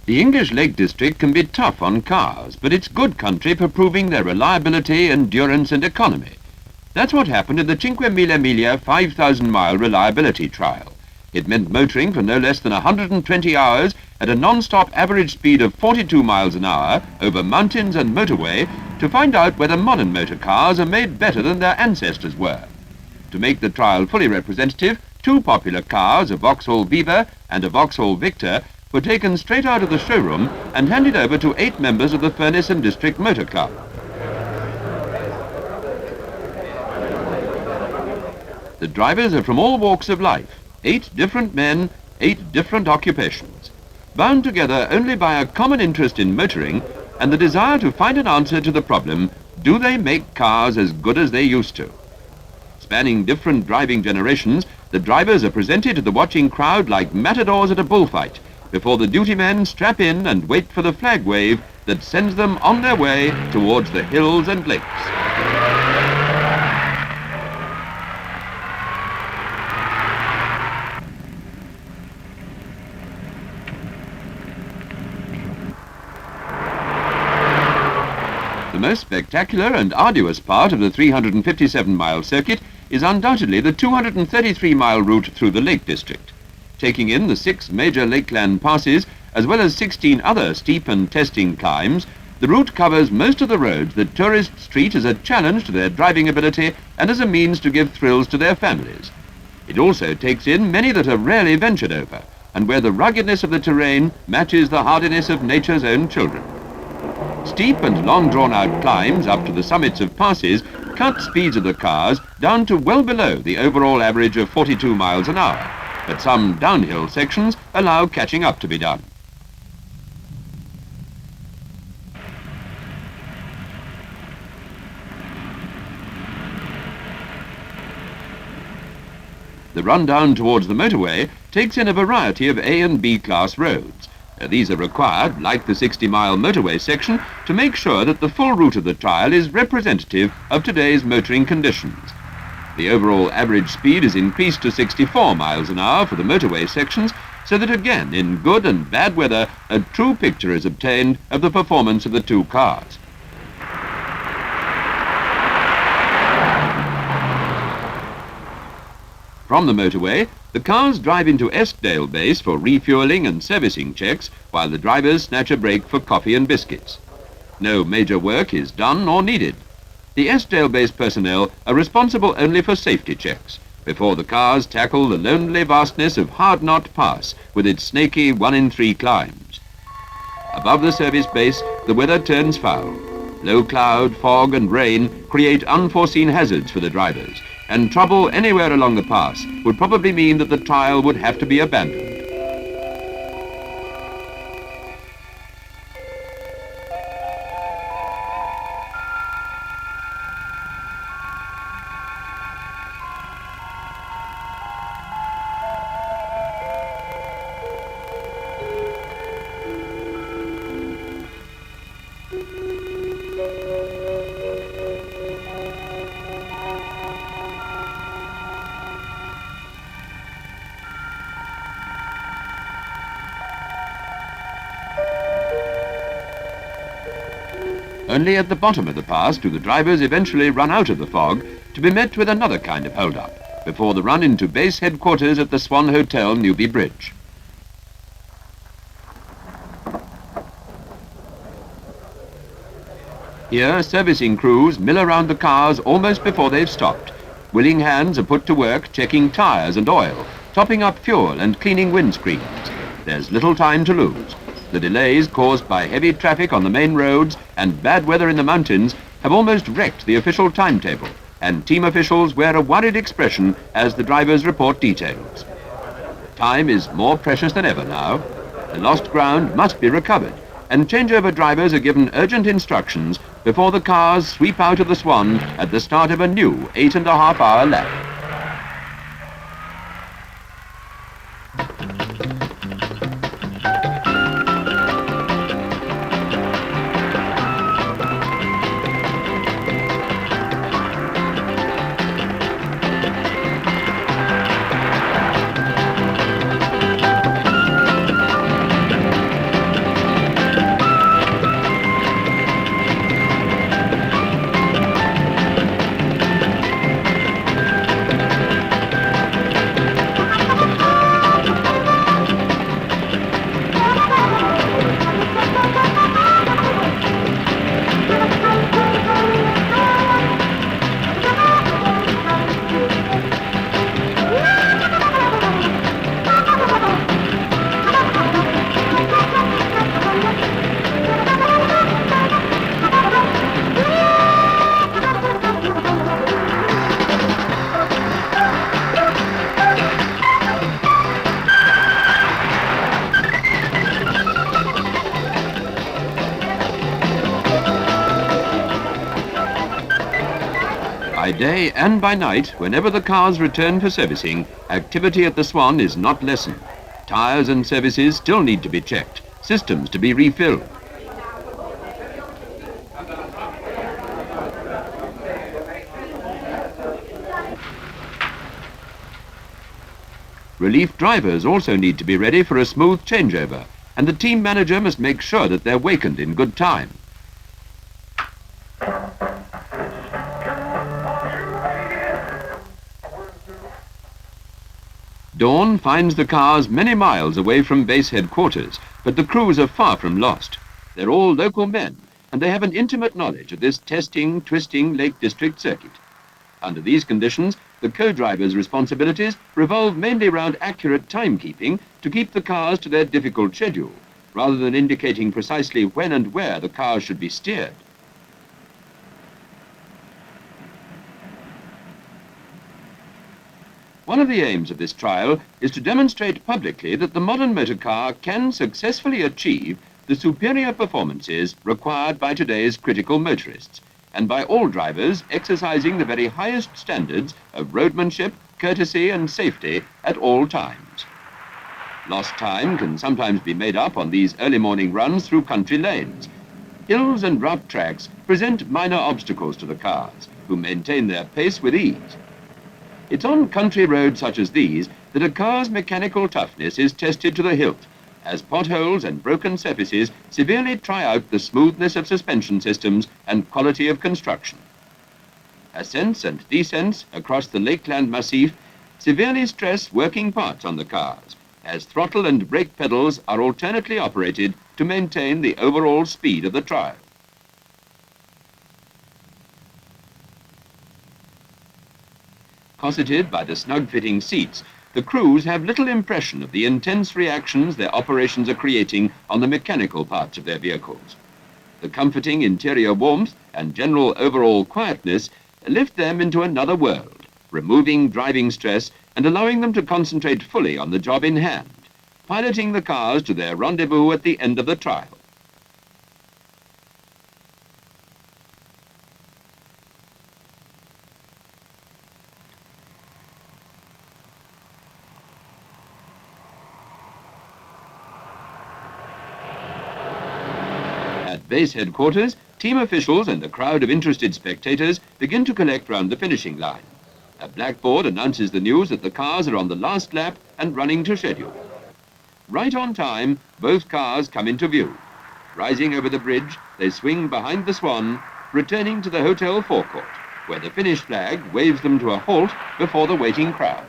The English Lake District can be tough on cars, but it's good country for proving their reliability, endurance and economy. That's what happened in the Cinque Mille Miglia 5,000-mile reliability trial. It meant motoring for no less than 120 hours at a non-stop average speed of 42 miles an hour over mountains and motorway to find out whether modern motor cars are made better than their ancestors were. To make the trial fully representative, two popular cars, a Vauxhall Viva and a Vauxhall Victor, were taken straight out of the showroom and handed over to 8 members of the Furness and District Motor Club. The drivers are from all walks of life, 8 different men, 8 different occupations, bound together only by a common interest in motoring and the desire to find an answer to the problem, do they make cars as good as they used to? Spanning different driving generations, the drivers are presented to the watching crowd like matadors at a bullfight, before the duty men strap in and wait for the flag wave that sends them on their way towards the hills and lakes. The most spectacular and arduous part of the 357-mile circuit is undoubtedly the 233-mile route through the Lake District. Taking in the 6 major lakeland passes, as well as 16 other steep and testing climbs, the route covers most of the roads that tourists treat as a challenge to their driving ability and as a means to give thrills to their families. It also takes in many that are rarely ventured over, and where the ruggedness of the terrain matches the hardiness of nature's own children. Steep and long drawn-out climbs up to the summits of passes cut speeds of the cars down to well below the overall average of 42 miles an hour, but some downhill sections allow catching up to be done. The run down towards the motorway takes in a variety of A and B class roads. These are required, like the 60-mile motorway section, to make sure that the full route of the trial is representative of today's motoring conditions. The overall average speed is increased to 64 miles an hour for the motorway sections, so that again, in good and bad weather, a true picture is obtained of the performance of the two cars. From the motorway, the cars drive into Eskdale Base for refuelling and servicing checks, while the drivers snatch a break for coffee and biscuits. No major work is done or needed. The Eskdale Base personnel are responsible only for safety checks, before the cars tackle the lonely vastness of Hard Knot Pass with its snaky 1 in 3 climbs. Above the service base, the weather turns foul. Low cloud, fog and rain create unforeseen hazards for the drivers, and trouble anywhere along the pass would probably mean that the trial would have to be abandoned. Only at the bottom of the pass do the drivers eventually run out of the fog to be met with another kind of hold-up before the run into base headquarters at the Swan Hotel, Newby Bridge. Here, servicing crews mill around the cars almost before they've stopped. Willing hands are put to work checking tyres and oil, topping up fuel and cleaning windscreens. There's little time to lose. The delays caused by heavy traffic on the main roads and bad weather in the mountains have almost wrecked the official timetable, and team officials wear a worried expression as the drivers report details. Time is more precious than ever now. The lost ground must be recovered, and changeover drivers are given urgent instructions before the cars sweep out of the Swan at the start of a new 8.5-hour lap. By day and by night, whenever the cars return for servicing, activity at the Swan is not lessened. Tyres and services still need to be checked, systems to be refilled. Relief drivers also need to be ready for a smooth changeover, and the team manager must make sure that they're wakened in good time. Dawn finds the cars many miles away from base headquarters, but the crews are far from lost. They're all local men, and they have an intimate knowledge of this testing, twisting Lake District circuit. Under these conditions, the co-driver's responsibilities revolve mainly around accurate timekeeping to keep the cars to their difficult schedule, rather than indicating precisely when and where the cars should be steered. One of the aims of this trial is to demonstrate publicly that the modern motor car can successfully achieve the superior performances required by today's critical motorists, and by all drivers exercising the very highest standards of roadmanship, courtesy and safety at all times. Lost time can sometimes be made up on these early morning runs through country lanes. Hills and rough tracks present minor obstacles to the cars, who maintain their pace with ease. It's on country roads such as these that a car's mechanical toughness is tested to the hilt, as potholes and broken surfaces severely try out the smoothness of suspension systems and quality of construction. Ascents and descents across the Lakeland Massif severely stress working parts on the cars, as throttle and brake pedals are alternately operated to maintain the overall speed of the trial. Cosseted by the snug-fitting seats, the crews have little impression of the intense reactions their operations are creating on the mechanical parts of their vehicles. The comforting interior warmth and general overall quietness lift them into another world, removing driving stress and allowing them to concentrate fully on the job in hand, piloting the cars to their rendezvous at the end of the trial. At base headquarters, team officials and a crowd of interested spectators begin to collect round the finishing line. A blackboard announces the news that the cars are on the last lap and running to schedule. Right on time, both cars come into view. Rising over the bridge, they swing behind the Swan, returning to the hotel forecourt, where the finish flag waves them to a halt before the waiting crowd.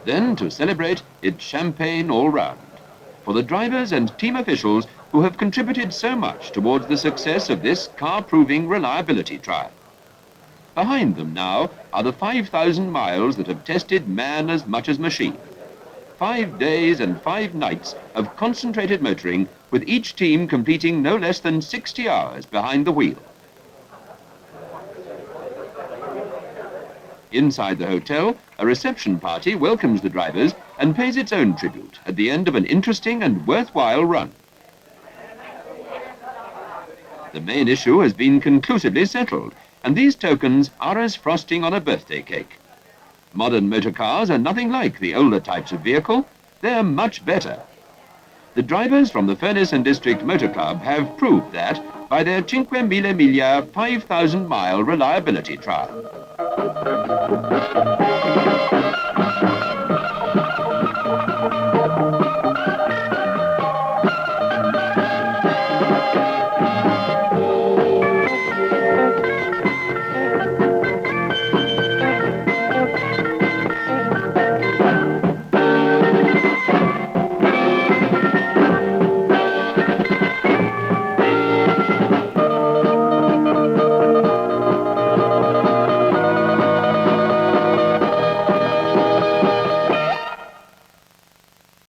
Then, to celebrate, it's champagne all round, for the drivers and team officials who have contributed so much towards the success of this car-proving reliability trial. Behind them now are the 5,000 miles that have tested man as much as machine. 5 days and 5 nights of concentrated motoring, with each team completing no less than 60 hours behind the wheel. Inside the hotel, a reception party welcomes the drivers and pays its own tribute at the end of an interesting and worthwhile run. The main issue has been conclusively settled, and these tokens are as frosting on a birthday cake. Modern motor cars are nothing like the older types of vehicle. They're much better. The drivers from the Furnace and District Motor Club have proved that by their 5,000 miglia 5,000-mile reliability trial.